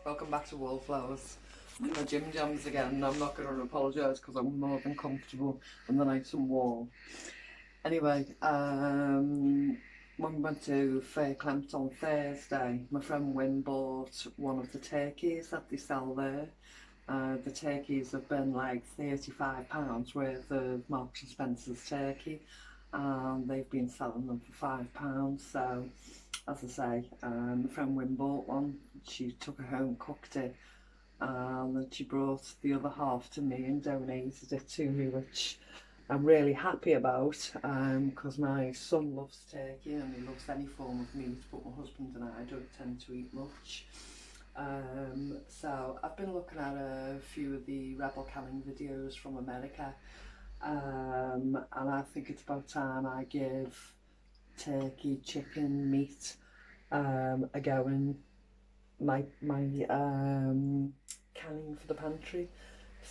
Welcome back to Wallflowers. In my gym jams again, and I'm not going to apologise because I'm more than comfortable and the nice and warm. Anyway, when we went to Fair Clempt on Thursday, my friend Wynne bought one of the turkeys that they sell there. The turkeys have been like £35 worth of Marks and Spencer's turkey, and they've been selling them for £5. So, as I say, my friend Wynne bought one. She took it home, cooked it, and then she brought the other half to me and donated it to me, which I'm really happy about, because my son loves turkey and he loves any form of meat, but my husband and I don't tend to eat much. So I've been looking at a few of the rebel canning videos from America, and I think it's about time I give turkey, chicken, meat a go in my canning for the pantry.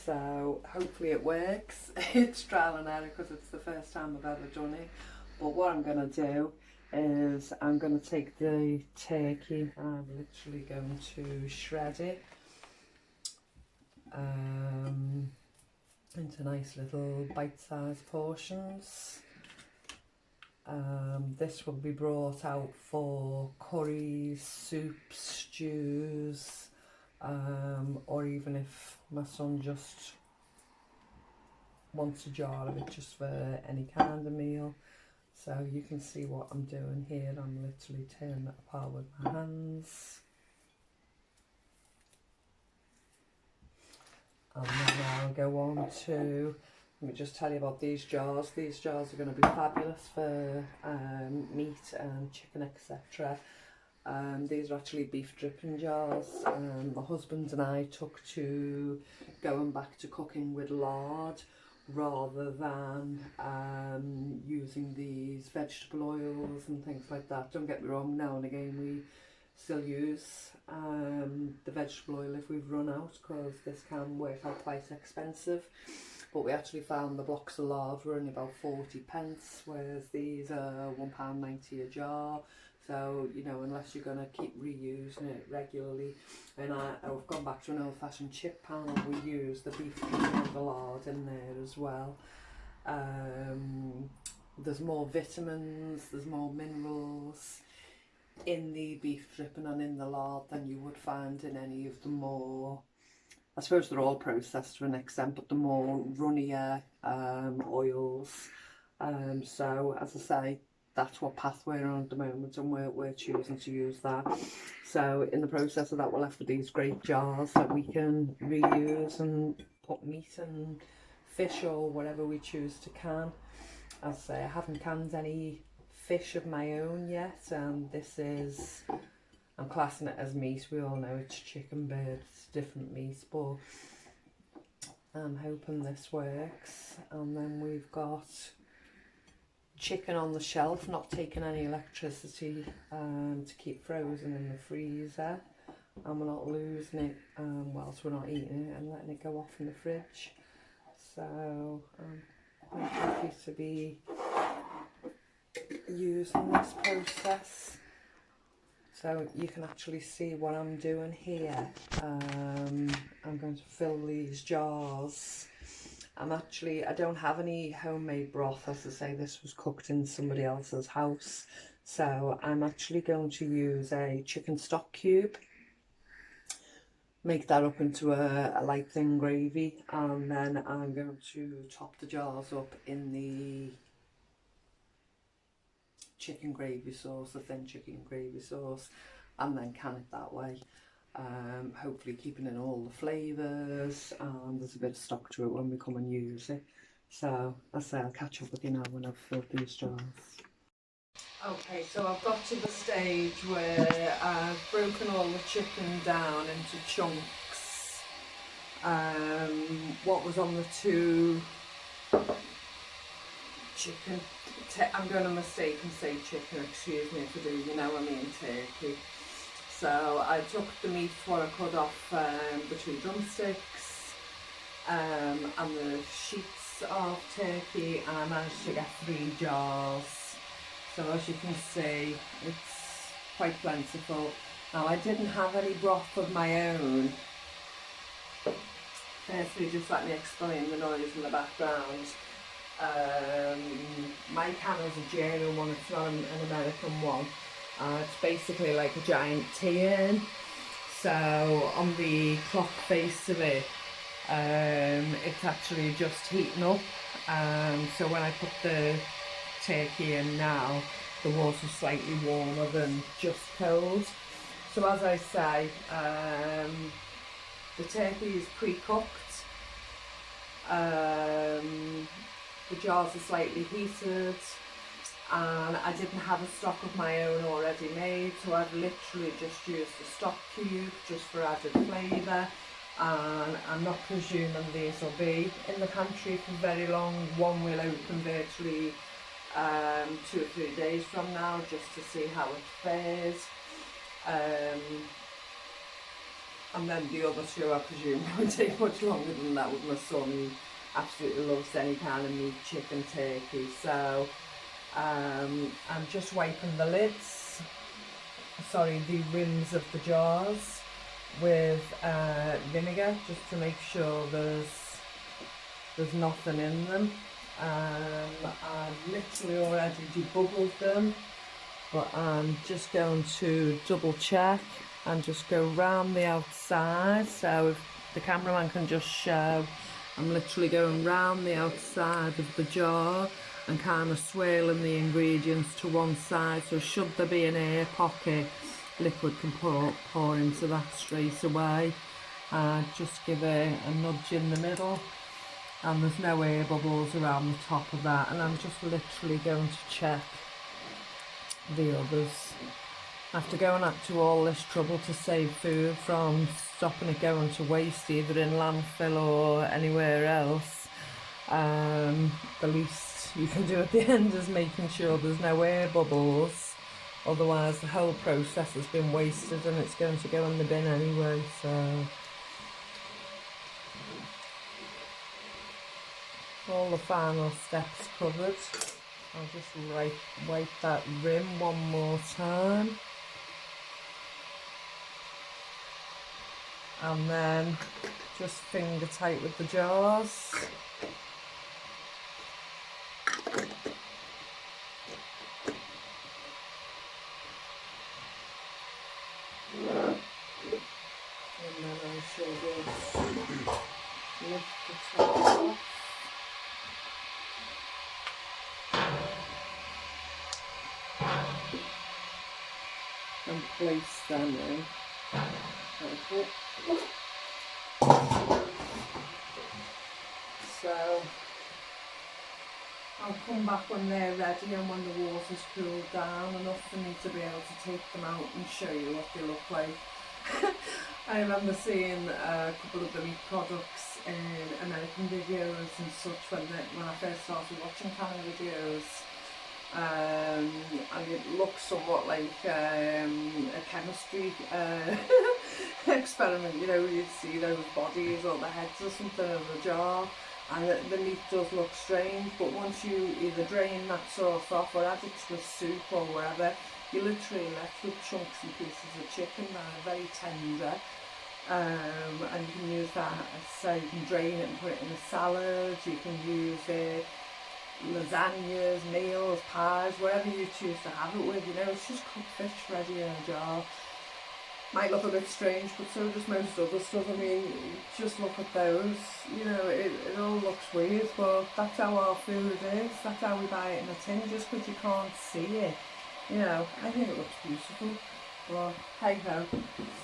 So hopefully it works. It's trial and error because it's the first time I've ever done it. But what I'm going to do is I'm going to take the turkey and I'm literally going to shred it into nice little bite-sized portions. This will be brought out for curries, soups, stews, or even if my son just wants a jar of it just for any kind of meal. So you can see what I'm doing here. I'm literally tearing it apart with my hands. And then I'll go on to, let me just tell you about these jars. These jars are going to be fabulous for meat and chicken, etc. These are actually beef dripping jars. My husband and I took to going back to cooking with lard rather than using these vegetable oils and things like that. Don't get me wrong, now and again we still use the vegetable oil if we've run out, because this can work out quite expensive. But we actually found the blocks of lard were only about 40p, whereas these are £1.90 a jar. So, you know, unless you're going to keep reusing it regularly. And I've gone back to an old-fashioned chip pan. We use the beef and the lard in there as well. There's more vitamins, there's more minerals in the beef dripping and in the lard than you would find in any of the more, I suppose they're all processed to an extent, but the more runnier oils. So as I say, that's what path we're on at the moment, and we're choosing to use that. So in the process of that, we're left with these great jars that we can reuse and put meat and fish or whatever we choose to can. As I say, I haven't canned any fish of my own yet, and this is, I'm classing it as meat. We all know it's chicken, bird, it's different meat, but I'm hoping this works. And then we've got chicken on the shelf, not taking any electricity to keep frozen in the freezer, and we're not losing it whilst we're not eating it and letting it go off in the fridge. So I'm happy to be using this process. So you can actually see what I'm doing here. I'm going to fill these jars. I don't have any homemade broth. As I say, this was cooked in somebody else's house. So I'm actually going to use a chicken stock cube, make that up into a light thin gravy, and then I'm going to top the jars up in the chicken gravy sauce, the thin chicken gravy sauce, and then can it that way. Hopefully keeping in all the flavours, and there's a bit of stock to it when we come and use it. So as I say, I'll catch up with you now when I've filled these jars. Okay, so I've got to the stage where I've broken all the chicken down into chunks. What was on the two chicken, I'm going to mistake and say chicken, excuse me if I do, you know I mean turkey. So I took the meat, what I cut off the two drumsticks and the sheets of turkey, and I managed to get 3 jars. So as you can see, it's quite plentiful. Now I didn't have any broth of my own. Firstly, just let me explain the noise in the background. My can is a German one, it's not an American one. It's basically like a giant tea urn. So on the clock face of it, it's actually just heating up. So when I put the turkey in now, the water's slightly warmer than just cold. So as I say, the turkey is pre-cooked. The jars are slightly heated, and I didn't have a stock of my own already made, so I've literally just used the stock cube just for added flavour. And I'm not presuming these will be in the pantry for very long. One will open virtually 2 or 3 days from now, just to see how it fares. And then the other two, I presume, won't take much longer than that, with my son absolutely loves any kind of meat, chicken, turkey. So I'm just wiping the lids, sorry, the rims of the jars with vinegar, just to make sure there's nothing in them. I've literally already debubbled them, but I'm just going to double check and just go round the outside. So if the cameraman can just show, I'm literally going round the outside of the jar and kind of swirling the ingredients to one side, so should there be an air pocket, liquid can pour into that straight away. Just give it a nudge in the middle, and there's no air bubbles around the top of that. And I'm just literally going to check the others. After going up to all this trouble to save food from stopping it going to waste, either in landfill or anywhere else, the least you can do at the end is making sure there's no air bubbles. Otherwise the whole process has been wasted and it's going to go in the bin anyway. So all the final steps covered. I'll just wipe that rim one more time. And then just finger tight with the jars. And then I shall just lift the top off. And place them in. Okay. So I'll come back when they're ready and when the water's cooled down enough for me to be able to take them out and show you what they look like. I remember seeing a couple of the meat products in American videos and such when I first started watching kind of videos. And it looks somewhat like a chemistry experiment, you know, you'd see those bodies or the heads or something in the jar, and the meat does look strange, but once you either drain that sauce off or add it to a soup or whatever, you're literally left with chunks and pieces of chicken that are very tender. And you can use that, so you can drain it and put it in a salad, you can use it lasagnas, meals, pies, whatever you choose to have it with, you know, it's just cooked fish ready in a jar. Might look a bit strange, but so does most other stuff. I mean, just look at those, you know, it all looks weird, but that's how our food is, that's how we buy it in a tin, just because you can't see it, you know. I think it looks beautiful, but hey ho.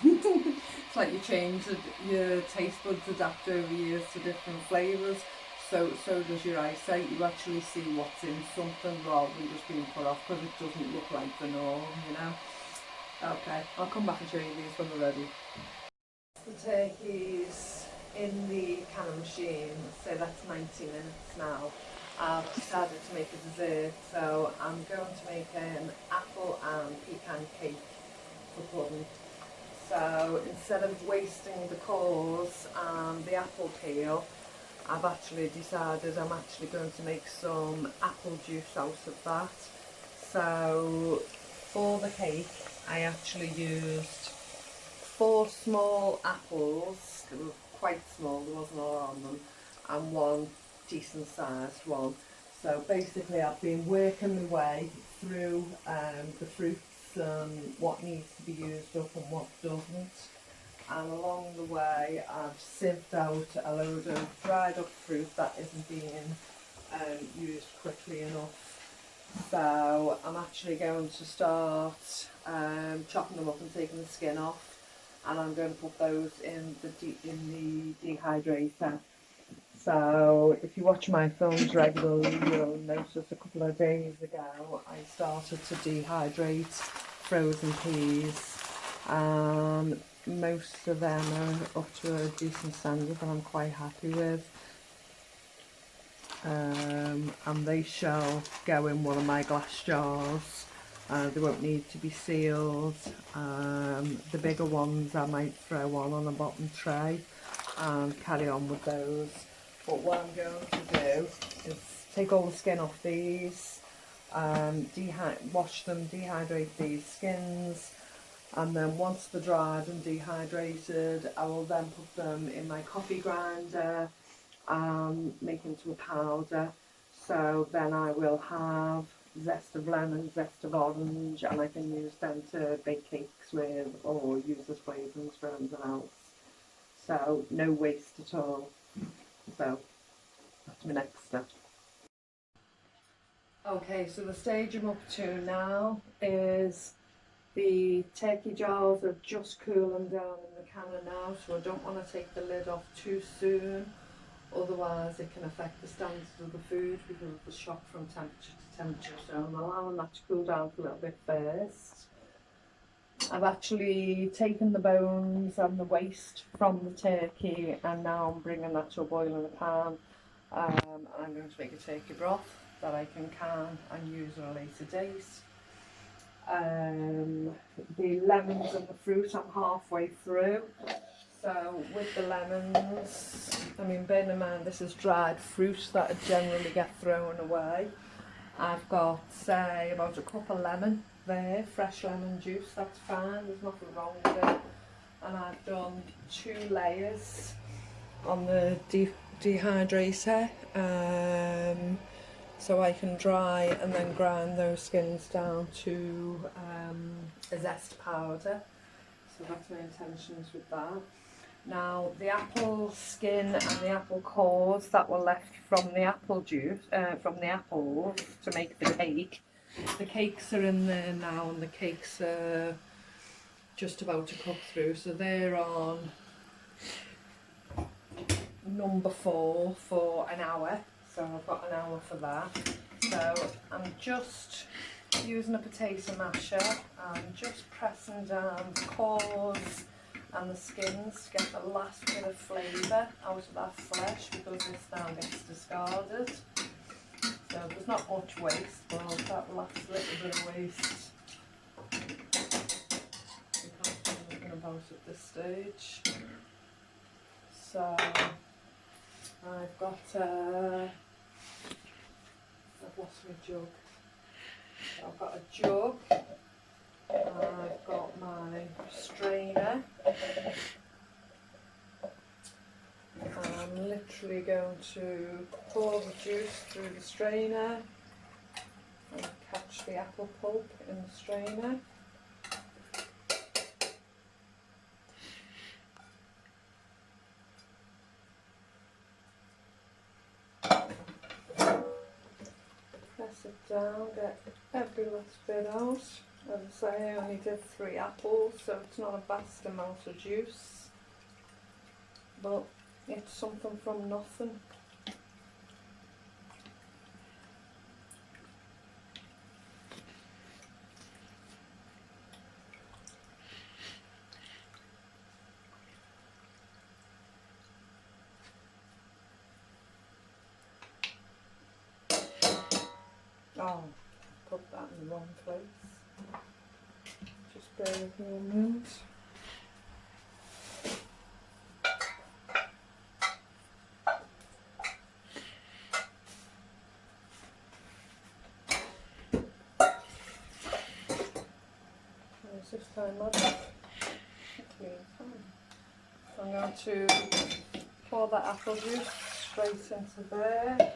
It's like you change your taste buds adapt over years to different flavours. So does your eyesight. You actually see what's in something rather than just being put off because it doesn't look like the norm, you know. Okay, I'll come back and show you these when they're ready. The turkey's in the canning machine, so that's 90 minutes now. I've decided to make a dessert, so I'm going to make an apple and pecan cake for pudding. So instead of wasting the cores and the apple peel, I've actually decided I'm actually going to make some apple juice out of that. So for the cake, I actually used 4 small apples. They were quite small, there wasn't a lot on them, and 1 decent sized one. So basically I've been working my way through the fruits and what needs to be used up and what doesn't. And along the way I've sieved out a load of dried up fruit that isn't being used quickly enough. So I'm actually going to start chopping them up and taking the skin off, and I'm going to put those in the dehydrator. So if you watch my films regularly, you'll notice a couple of days ago I started to dehydrate frozen peas. Most of them are up to a decent standard that I'm quite happy with. And they shall go in one of my glass jars. They won't need to be sealed. The bigger ones I might throw on a bottom tray and carry on with those. But what I'm going to do is take all the skin off these, wash them, dehydrate these skins, and then once they're dried and dehydrated, I will then put them in my coffee grinder and make into a powder. So then I will have zest of lemon, zest of orange, and I can use them to bake cakes with or use as flavourings for anything else. So no waste at all. So that's my next step. Okay, so the stage I'm up to now is the turkey jars are just cooling down in the canner now, so I don't want to take the lid off too soon, otherwise it can affect the standards of the food because of the shock from temperature to temperature. So I'm allowing that to cool down a little bit first. I've actually taken the bones and the waste from the turkey, and now I'm bringing that to a boil in a pan. I'm going to make a turkey broth that I can and use at a later date. The lemons and the fruit I'm halfway through. So with the lemons, I mean, bear in mind this is dried fruit that generally get thrown away. I've got, say, about a cup of lemon there, fresh lemon juice, that's fine, there's nothing wrong with it. And I've done 2 layers on the dehydrator, so I can dry and then grind those skins down to a zest powder. So that's my intentions with that. Now the apple skin and the apple cores that were left from the apple juice, from the apples to make the cake, the cakes are in there now, and the cakes are just about to cook through. So they're on number 4 for an hour. So I've got an hour for that. So I'm just using a potato masher and just pressing down the cores and the skins to get the last bit of flavour out of that flesh, because this now gets discarded. So there's not much waste, but that last little bit of waste we can't do anything about at this stage. So I've got I've lost my jug. So I've got a jug. I've got my strainer. I'm literally going to pour the juice through the strainer and catch the apple pulp in the strainer. Press it down, get every last bit out. As I say, I only did 3 apples, so it's not a vast amount of juice, but it's something from nothing. Oh, put that in the wrong place. Just bear with me a minute. There's time, Mother. So I'm going to pour that apple juice straight into there.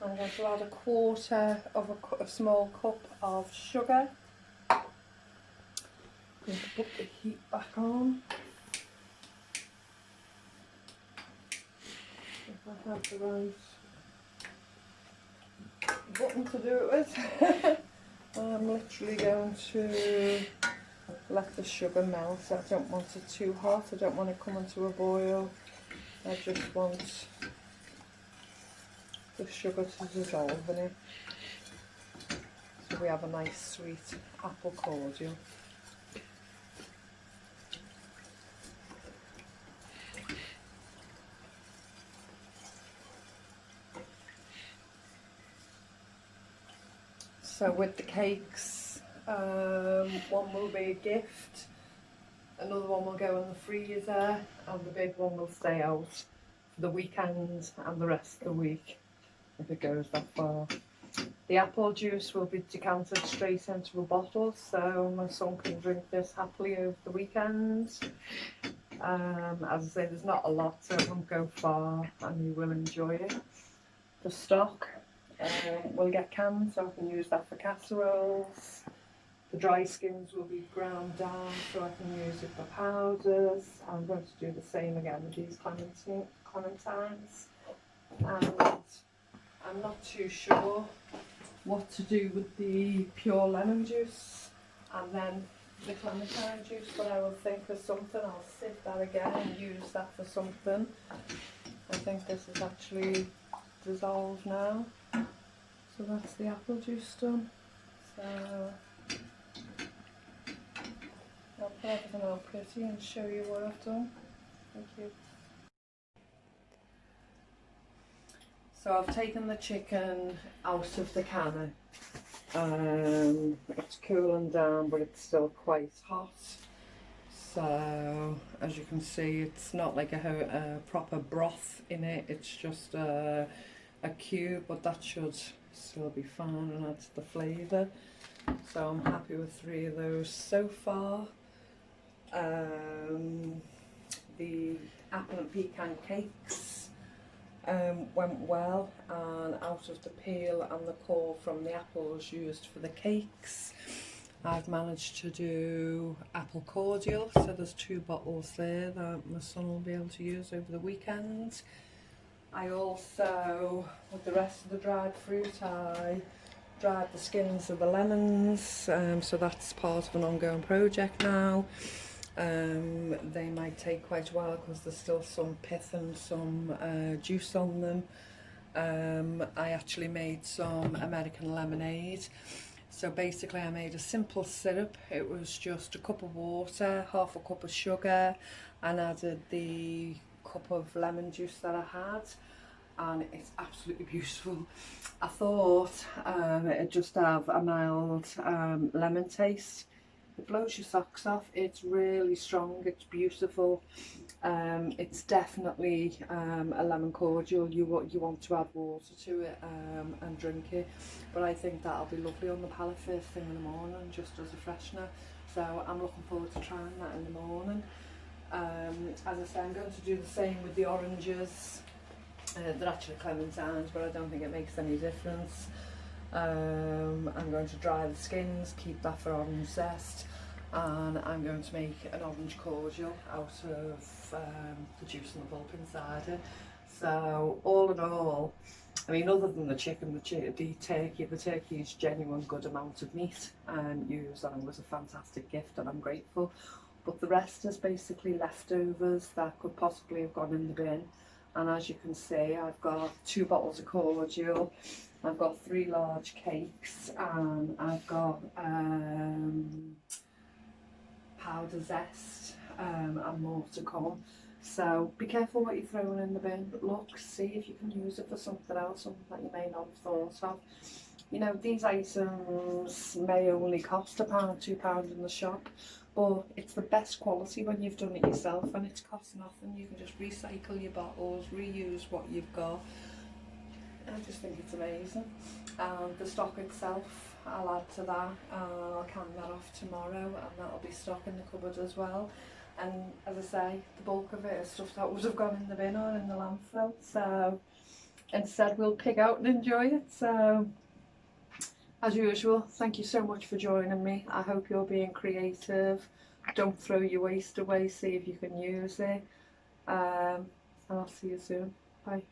I'm going to add a quarter of a small cup of sugar. I'm going to put the heat back on. If I have the right button to do it with. I'm literally going to let the sugar melt. I don't want it too hot, I don't want it coming to a boil. I just want the sugar to dissolve in it. So we have a nice sweet apple cordial. So with the cakes, one will be a gift, another one will go in the freezer, and the big one will stay out for the weekend and the rest of the week, if it goes that far. The apple juice will be decanted straight into a bottle, so my son can drink this happily over the weekend. As I say, there's not a lot, so it won't go far, and you will enjoy it. The stock will get canned, so I can use that for casseroles. The dry skins will be ground down, so I can use it for powders. I'm going to do the same again with these clementines. And I'm not too sure what to do with the pure lemon juice and then the clementine juice, but I will think of something. I'll sift that again and use that for something. I think this is actually dissolved now. So that's the apple juice done. So I'll put everything all pretty and show you what I've done. Thank you. So I've taken the chicken out of the canner. It's cooling down, but it's still quite hot. So as you can see, it's not like a proper broth in it. It's just a cube, but that should still be fine and adds the flavour. So I'm happy with 3 of those so far. The apple and pecan cakes went well, and out of the peel and the core from the apples used for the cakes, I've managed to do apple cordial. So there's 2 bottles there that my son will be able to use over the weekend. I also, with the rest of the dried fruit, I dried the skins of the lemons, so that's part of an ongoing project now. They might take quite a while because there's still some pith and some juice on them. I actually made some American lemonade. So basically I made a simple syrup. It was just a cup of water, half a cup of sugar, and added the cup of lemon juice that I had, and it's absolutely beautiful. I thought it'd just have a mild lemon taste. It blows your socks off. It's really strong, it's beautiful. It's definitely a lemon cordial. You want to add water to it and drink it, but I think that'll be lovely on the palate first thing in the morning, just as a freshener. So I'm looking forward to trying that in the morning. As I say, I'm going to do the same with the oranges. They're actually clementines, but I don't think it makes any difference. I'm going to dry the skins, keep that for orange zest, and I'm going to make an orange cordial out of the juice and the pulp inside it. So all in all, I mean, other than the chicken, the turkey is genuine good amount of meat used, and it was a fantastic gift and I'm grateful. But the rest is basically leftovers that could possibly have gone in the bin. And as you can see, I've got 2 bottles of cordial, I've got 3 large cakes, and I've got powder zest and more to come. So be careful what you're throwing in the bin. Look, see if you can use it for something else, something that you may not have thought of. You know, these items may only cost £1, £2 in the shop, but it's the best quality when you've done it yourself, and it's cost nothing. You can just recycle your bottles, reuse what you've got. I just think it's amazing. And the stock itself, I'll add to that, and I'll can that off tomorrow, and that'll be stock in the cupboard as well. And as I say, the bulk of it is stuff that would have gone in the bin or in the landfill, so instead we'll pick out and enjoy it. So as usual, thank you so much for joining me. I hope you're being creative. Don't throw your waste away, see if you can use it. And I'll see you soon. Bye.